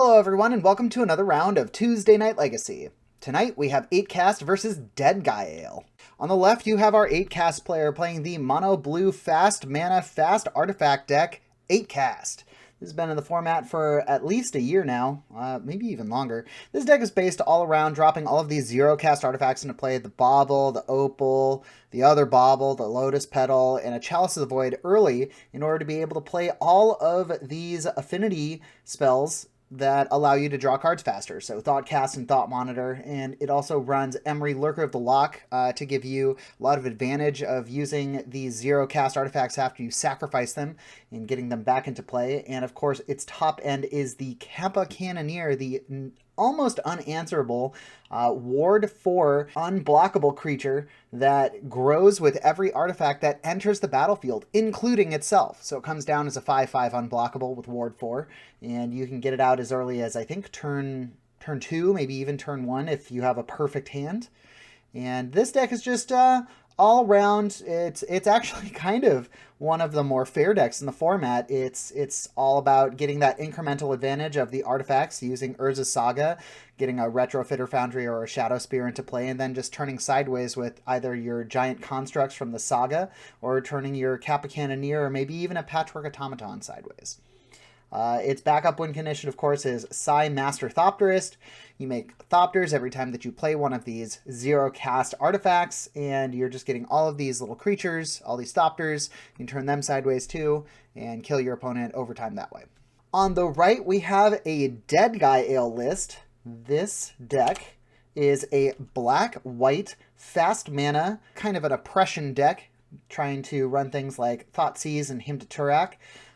Hello everyone and welcome to another round of Tuesday Night Legacy. Tonight we have 8-cast versus Dead Guy Ale. On the left you have our 8-cast player playing the mono blue fast mana fast artifact deck 8-cast. This has been in the format for at least a year now, maybe even longer. This deck is based all around dropping all of these 0-cast artifacts into play. The Bauble, the Opal, the other Bauble, the Lotus Petal, and a Chalice of the Void early in order to be able to play all of these affinity spells that allow you to draw cards faster. So Thought Cast and Thought Monitor, and it also runs Emery, Lurker of the Lock, to give you a lot of advantage of using these 0-cast artifacts after you sacrifice them and getting them back into play. And of course, its top end is the Kappa Cannoneer, the almost unanswerable Ward 4 unblockable creature that grows with every artifact that enters the battlefield, including itself. So it comes down as a 5/5 unblockable with Ward 4, and you can get it out as early as, I think, turn 2, maybe even turn 1 if you have a perfect hand. And this deck is just all around, it's actually kind of one of the more fair decks in the format. It's all about getting that incremental advantage of the artifacts, using Urza's Saga, getting a Retrofitter Foundry or a Shadow Spear into play, and then just turning sideways with either your giant constructs from the Saga, or turning your Kappa Cannoneer, or maybe even a Patchwork Automaton sideways. Its backup win condition, of course, is Psi Master Thopterist. You make Thopters every time that you play one of these 0-cast artifacts, and you're just getting all of these little creatures, all these Thopters. You can turn them sideways too, and kill your opponent over time that way. On the right, we have a Dead Guy Ale list. This deck is a black-white, fast mana, kind of an oppression deck, trying to run things like Thoughtseize and Hymn to Turak.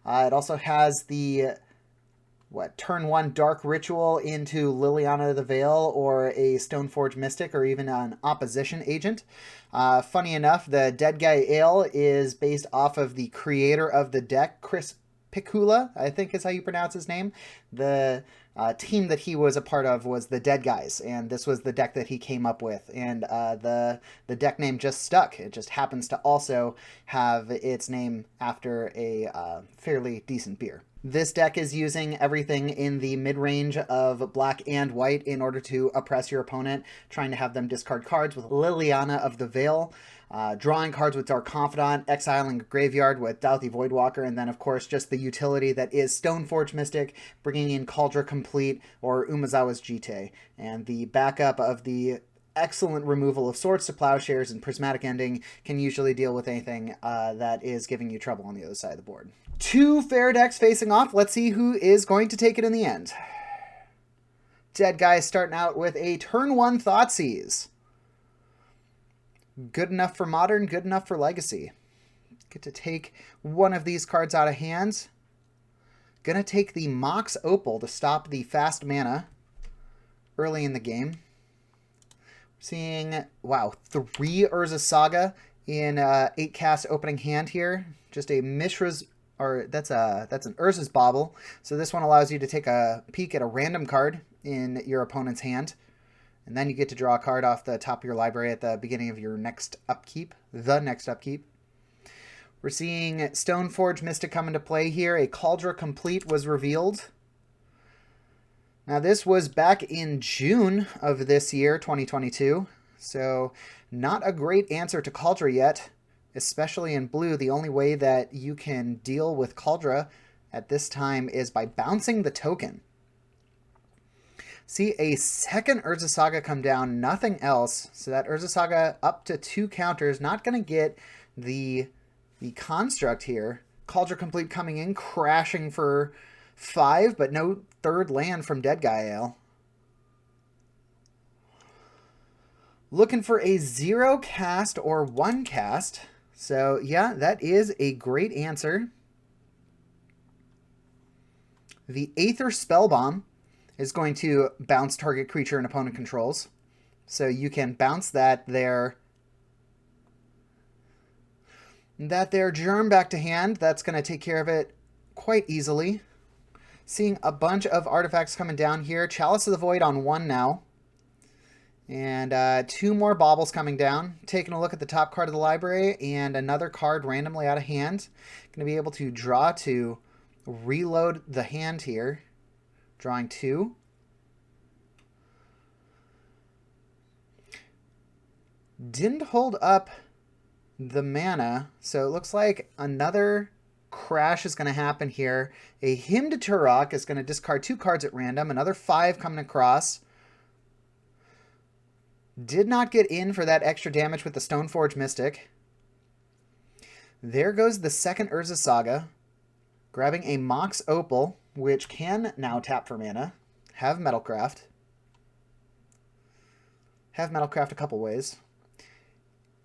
It also has the, turn 1 Dark Ritual into Liliana of the Veil, or a Stoneforge Mystic, or even an opposition agent. Funny enough, the Dead Guy Ale is based off of the creator of the deck, Chris Pikula, I think is how you pronounce his name. The team that he was a part of was the Dead Guys, and this was the deck that he came up with, and the deck name just stuck. It just happens to also have its name after a fairly decent beer. This deck is using everything in the mid-range of black and white in order to oppress your opponent, trying to have them discard cards with Liliana of the Veil, drawing cards with Dark Confidant, exiling Graveyard with Douthie Voidwalker, and then, of course, just the utility that is Stoneforge Mystic, bringing in Cauldron Complete or Umezawa's Jite. And the backup of the excellent removal of Swords to Plowshares and Prismatic Ending can usually deal with anything that is giving you trouble on the other side of the board. Two fair decks facing off. Let's see who is going to take it in the end. Dead Guy starting out with a turn 1 Thoughtseize. Good enough for Modern, good enough for Legacy. Get to take one of these cards out of hand. Gonna take the Mox Opal to stop the fast mana early in the game. Seeing, wow, 3 Urza's Saga in 8-cast opening hand here. Just a Mishra's, or that's an Urza's Bauble. So this one allows you to take a peek at a random card in your opponent's hand. And then you get to draw a card off the top of your library at the beginning of your next upkeep, the next upkeep. We're seeing Stoneforge Mystic come into play here. A Cauldron Complete was revealed. Now this was back in June of this year, 2022. So not a great answer to Cauldron yet, especially in blue. The only way that you can deal with Cauldron at this time is by bouncing the token. See a second Urza's Saga come down, nothing else. So that Urza's Saga up to 2 counters, not going to get the construct here. Cauldron Complete coming in, crashing for 5, but no third land from Dead Guy Ale. Looking for a 0-cast or 1-cast. So yeah, that is a great answer. The Aether Spellbomb is going to bounce target creature an opponent controls. So you can bounce their Germ back to hand. That's going to take care of it quite easily. Seeing a bunch of artifacts coming down here. Chalice of the Void on 1 now. And 2 more Baubles coming down. Taking a look at the top card of the library, and another card randomly out of hand. Going to be able to draw to reload the hand here. Drawing 2. Didn't hold up the mana, so it looks like another crash is going to happen here. A Hymn to Turok is going to discard 2 cards at random. Another 5 coming across. Did not get in for that extra damage with the Stoneforge Mystic. There goes the second Urza Saga. Grabbing a Mox Opal, which can now tap for mana. Have Metalcraft. Have Metalcraft a couple ways.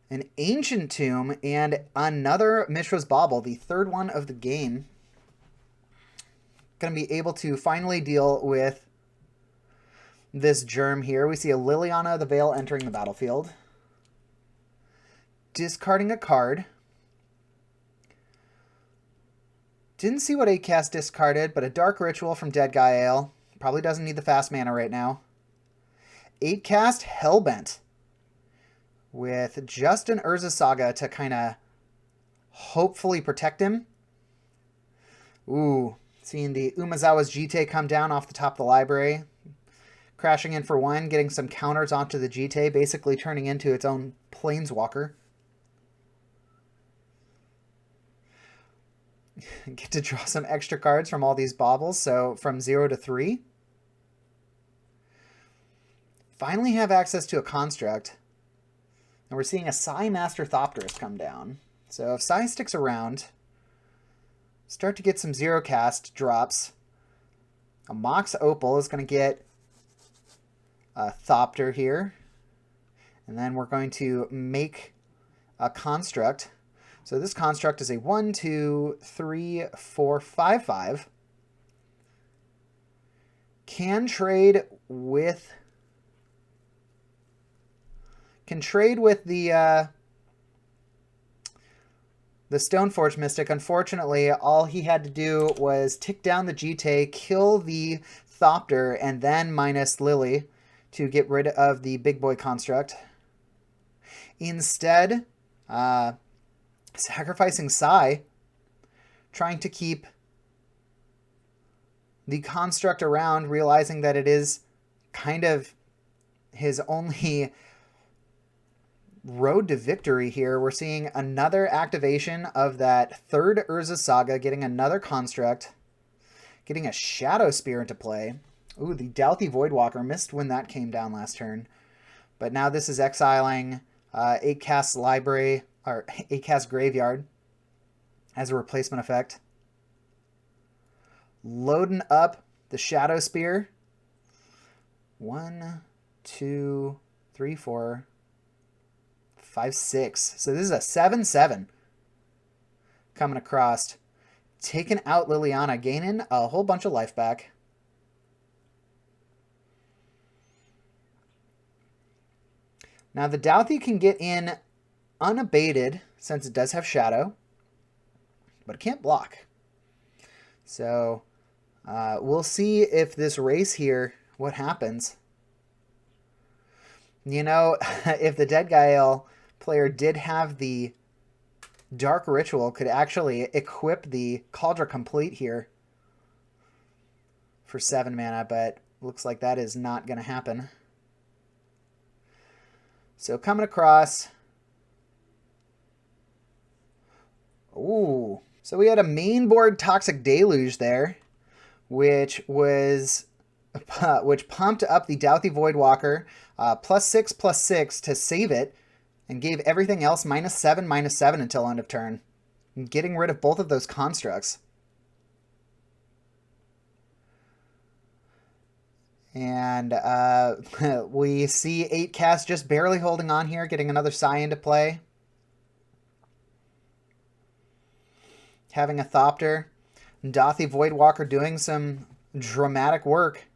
An Ancient Tomb and another Mishra's Bauble, the third one of the game. Going to be able to finally deal with this germ here. We see a Liliana the Veil entering the battlefield. Discarding a card. Didn't see what 8-cast discarded, but a Dark Ritual from Deadgael. Probably doesn't need the fast mana right now. 8-cast Hellbent. With just an Urza Saga to kind of hopefully protect him. Ooh, seeing the Umezawa's Jite come down off the top of the library. Crashing in for 1, getting some counters onto the Jite, basically turning into its own Planeswalker. Get to draw some extra cards from all these baubles, so from 0 to 3. Finally have access to a construct. And we're seeing a Psy Master Thopterus come down. So if Psy sticks around, start to get some 0-cast drops. A Mox Opal is going to get a Thopter here. And then we're going to make a construct. So this construct is a 1, 2, 3, 4, 5, 5. Can trade with the Stoneforge Mystic. Unfortunately, all he had to do was tick down the Jite, kill the Thopter, and then minus Lily to get rid of the big boy construct. Instead, sacrificing Psy, trying to keep the construct around, realizing that it is kind of his only road to victory here. We're seeing another activation of that third Urza Saga, getting another construct, getting a Shadow Spear into play. Ooh, the Dauthi Voidwalker, missed when that came down last turn. But now this is exiling 8-cast library, or 8-cast graveyard as a replacement effect. Loading up the Shadow Spear. 1, 2, 3, 4, 5, 6. So this is a 7/7 coming across. Taking out Liliana, gaining a whole bunch of life back. Now the Dauthi can get in unabated since it does have Shadow, but it can't block. So we'll see if this race here, what happens. You know, if the Deadgael player did have the Dark Ritual, could actually equip the Cauldron Complete here for 7 mana, but looks like that is not going to happen. So coming across. Ooh. So we had a main board Toxic Deluge there, which was which pumped up the Dauthi Voidwalker +6/+6 to save it, and gave everything else -7/-7 until end of turn, getting rid of both of those constructs. And we see 8-cast just barely holding on here, getting another Psy into play. Having a Thopter. Dauthi Voidwalker doing some dramatic work.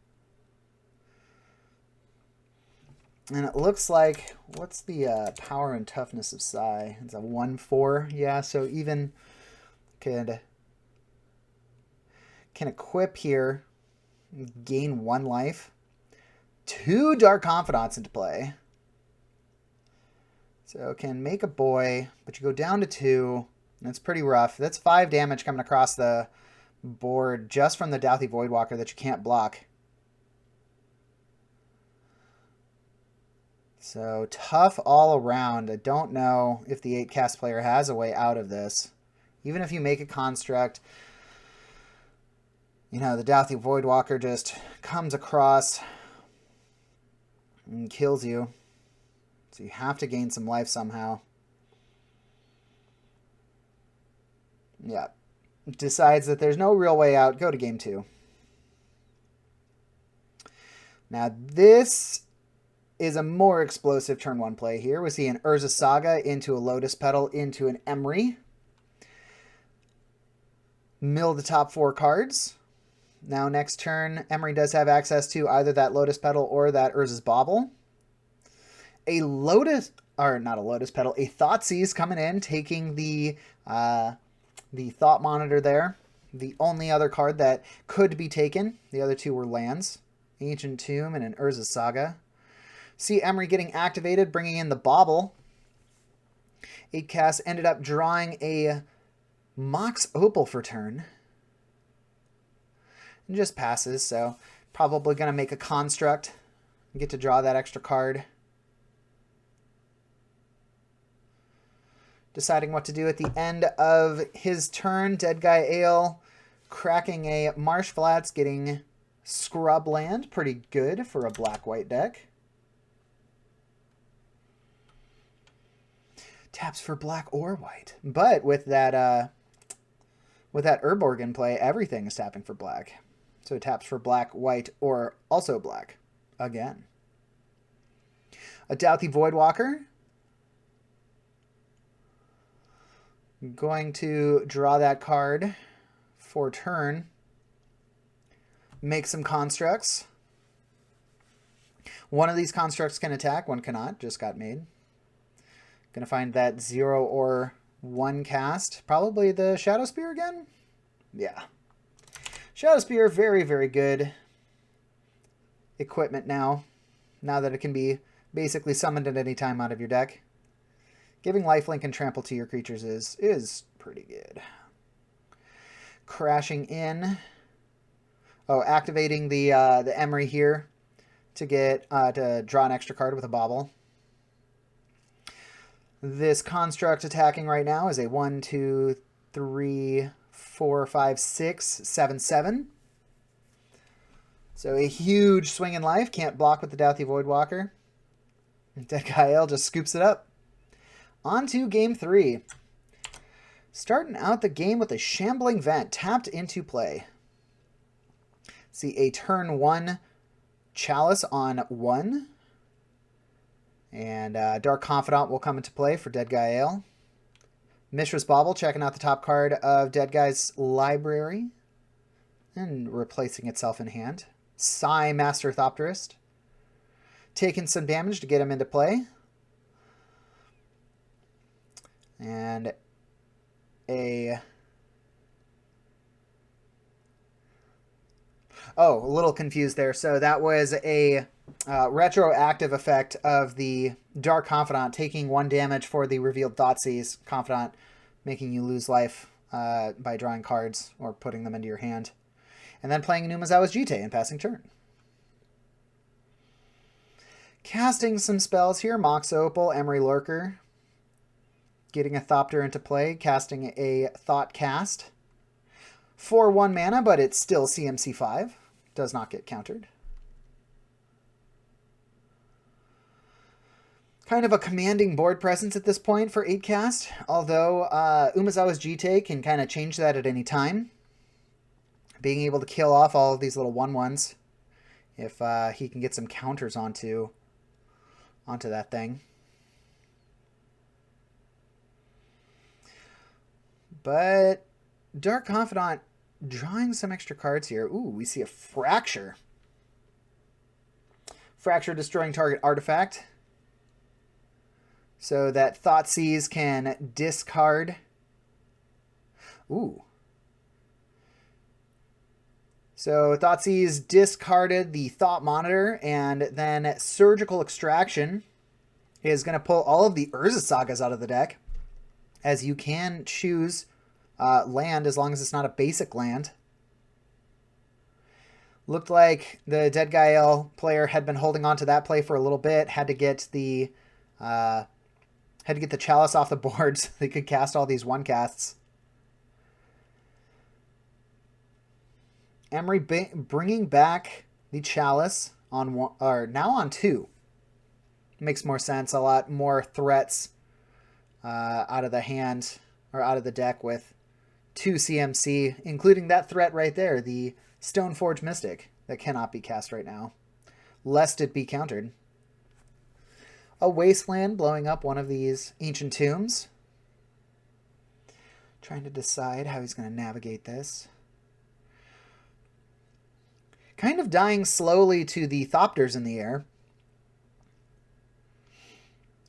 And it looks like, what's the power and toughness of Psy? It's a 1/4. Yeah, so even can equip here, gain 1 life. 2 Dark Confidants into play. So can make a boy, but you go down to 2. That's pretty rough. That's 5 damage coming across the board just from the Dauthi Voidwalker that you can't block. So tough all around. I don't know if the 8-cast player has a way out of this. Even if you make a construct, you know, the Dauthi Voidwalker just comes across and kills you. So you have to gain some life somehow. Yeah. Decides that there's no real way out. Go to game 2. Now this is a more explosive turn 1 play here. We see an Urza Saga into a Lotus Petal into an Emery. Mill the top 4 cards. Now next turn, Emery does have access to either that Lotus Petal or that Urza's Bauble. A Lotus, or not a Lotus Petal, a Thoughtseize coming in, taking the Thought Monitor there. The only other card that could be taken. The other 2 were lands. Ancient Tomb and an Urza Saga. See Emery getting activated, bringing in the Bauble. 8-cast ended up drawing a Mox Opal for turn. And just passes, so probably going to make a construct. Get to draw that extra card. Deciding what to do at the end of his turn. Dead Guy Ale cracking a Marsh Flats, getting Scrub Land. Pretty good for a black-white deck. Taps for black or white. But with that Herb Organ play, everything is tapping for black. So it taps for black, white, or also black. Again. A Dauthi Voidwalker. Going to draw that card for turn. Make some constructs. One of these constructs can attack, one cannot. Just got made. Gonna find that 0 or 1 cast. Probably the Shadow Spear again? Yeah. Shadow Spear, very, very good equipment now. Now that it can be basically summoned at any time out of your deck. Giving lifelink and trample to your creatures is pretty good. Crashing in. Oh, activating the Emery here to get to draw an extra card with a Bauble. This construct attacking right now is a 1, 2, 3, 4, 5, 6, 7, 7. So a huge swing in life. Can't block with the Dauthi Voidwalker. Dead Guy Ale just scoops it up. On to game 3. Starting out the game with a Shambling Vent tapped into play. See a turn 1 Chalice on 1. And Dark Confidant will come into play for Dead Guy Ale. Mishra's Bauble checking out the top card of Dead Guy's library. And replacing itself in hand. Psy Master Thopterist. Taking some damage to get him into play. And a little confused there. So that was a retroactive effect of the Dark Confidant, taking 1 damage for the revealed Thoughtseize Confidant, making you lose life by drawing cards or putting them into your hand. And then playing Numazawa's Jite and passing turn. Casting some spells here. Mox Opal, Emery Lurker. Getting a Thopter into play, casting a Thought Cast. For 1 mana, but it's still CMC 5. Does not get countered. Kind of a commanding board presence at this point for 8-cast, although Umezawa's Jite can kind of change that at any time. Being able to kill off all of these little 1/1s if he can get some counters onto that thing. But Dark Confidant drawing some extra cards here. Ooh, we see a Fracture. Fracture destroying target artifact. So that Thoughtseize can discard. Ooh. So Thoughtseize discarded the Thought Monitor, and then Surgical Extraction is going to pull all of the Urza Sagas out of the deck, as you can choose land as long as it's not a basic land. Looked like the Dead Guy Ale player had been holding on to that play for a little bit. Had to get the Chalice off the board so they could cast all these one casts. Emery bringing back the Chalice on one, or now on 2. Makes more sense. A lot more threats out of the hand or out of the deck with 2 CMC, including that threat right there, the Stoneforge Mystic, that cannot be cast right now, lest it be countered. A Wasteland blowing up one of these Ancient Tombs. Trying to decide how he's going to navigate this. Kind of dying slowly to the Thopters in the air.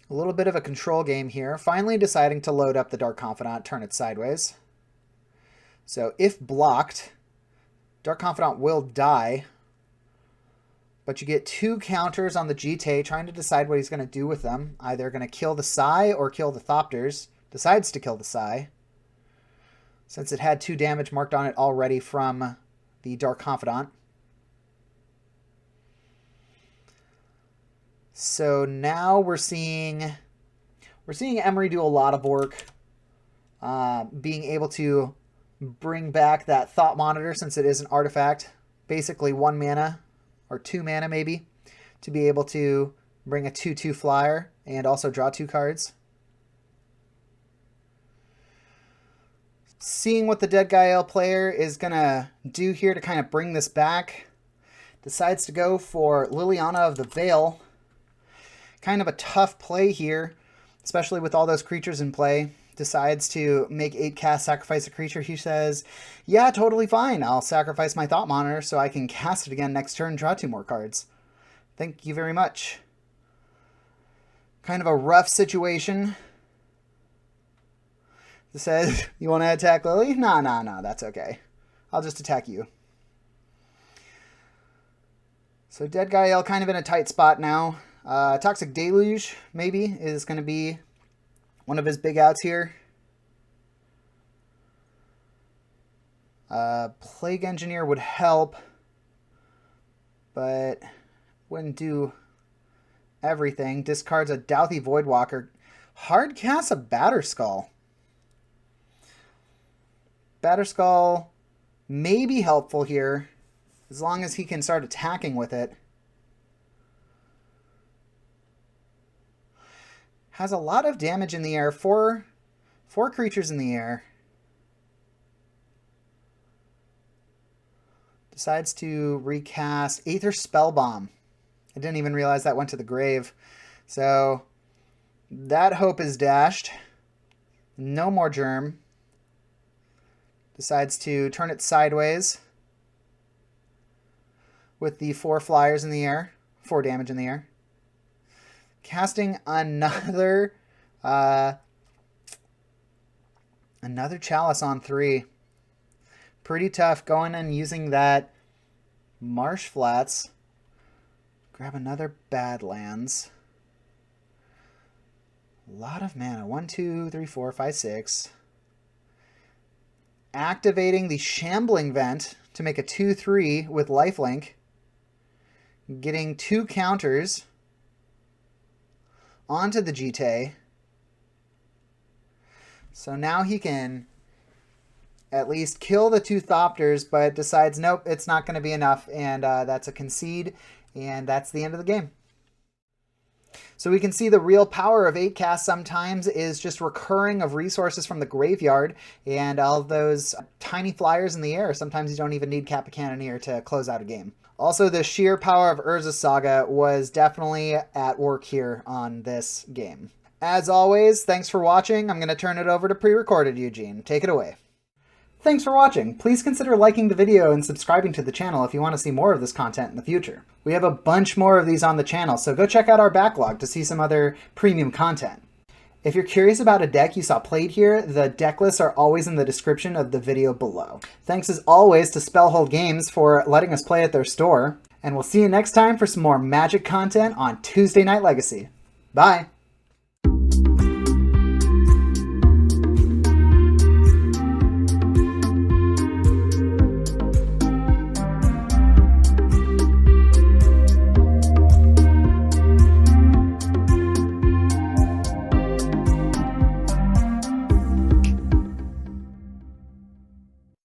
A little bit of a control game here. Finally deciding to load up the Dark Confidant, turn it sideways. So if blocked, Dark Confidant will die. But you get 2 counters on the GT, trying to decide what he's going to do with them. Either going to kill the Sai or kill the Thopters. Decides to kill the Sai, since it had 2 damage marked on it already from the Dark Confidant. So now we're seeing Emery do a lot of work, being able to bring back that Thought Monitor, since it is an artifact, basically 1 mana or 2 mana maybe, to be able to bring a 2/2 flyer and also draw 2 cards. Seeing what the Dead Guy Ale player is going to do here to kind of bring this back. Decides to go for Liliana of the Veil. Kind of a tough play here, especially with all those creatures in play. Decides to make 8 cast, sacrifice a creature. He says, yeah, totally fine. I'll sacrifice my Thought Monitor so I can cast it again next turn, draw 2 more cards. Thank you very much. Kind of a rough situation. It says, you want to attack Lily? No, that's okay. I'll just attack you. So Dead Guy Ale kind of in a tight spot now. Toxic Deluge, maybe, is going to be one of his big outs here. Plague Engineer would help, but wouldn't do everything. Discards a Douthie Voidwalker. Hard casts a Batterskull. Batterskull may be helpful here, as long as he can start attacking with it. Has a lot of damage in the air. Four creatures in the air. Decides to recast Aether Spellbomb. I didn't even realize that went to the grave. So that hope is dashed. No more Germ. Decides to turn it sideways with the 4 flyers in the air. 4 damage in the air. Casting another Chalice on 3. Pretty tough. Going and using that Marsh Flats. Grab another Badlands. A lot of mana. 1, 2, 3, 4, 5, 6. Activating the Shambling Vent to make a 2/3 with Lifelink. Getting 2 counters onto the GT. So now he can at least kill the 2 Thopters, but decides, nope, it's not going to be enough, and that's a concede, and that's the end of the game. So we can see the real power of 8 cast sometimes is just recurring of resources from the graveyard, and all those tiny flyers in the air. Sometimes you don't even need Kappa Cannoneer to close out a game. Also, the sheer power of Urza Saga was definitely at work here on this game. As always, thanks for watching. I'm going to turn it over to pre-recorded Eugene. Take it away. Thanks for watching. Please consider liking the video and subscribing to the channel if you want to see more of this content in the future. We have a bunch more of these on the channel, so go check out our backlog to see some other premium content. If you're curious about a deck you saw played here, the deck lists are always in the description of the video below. Thanks as always to Spellhold Games for letting us play at their store, and we'll see you next time for some more Magic content on Tuesday Night Legacy. Bye!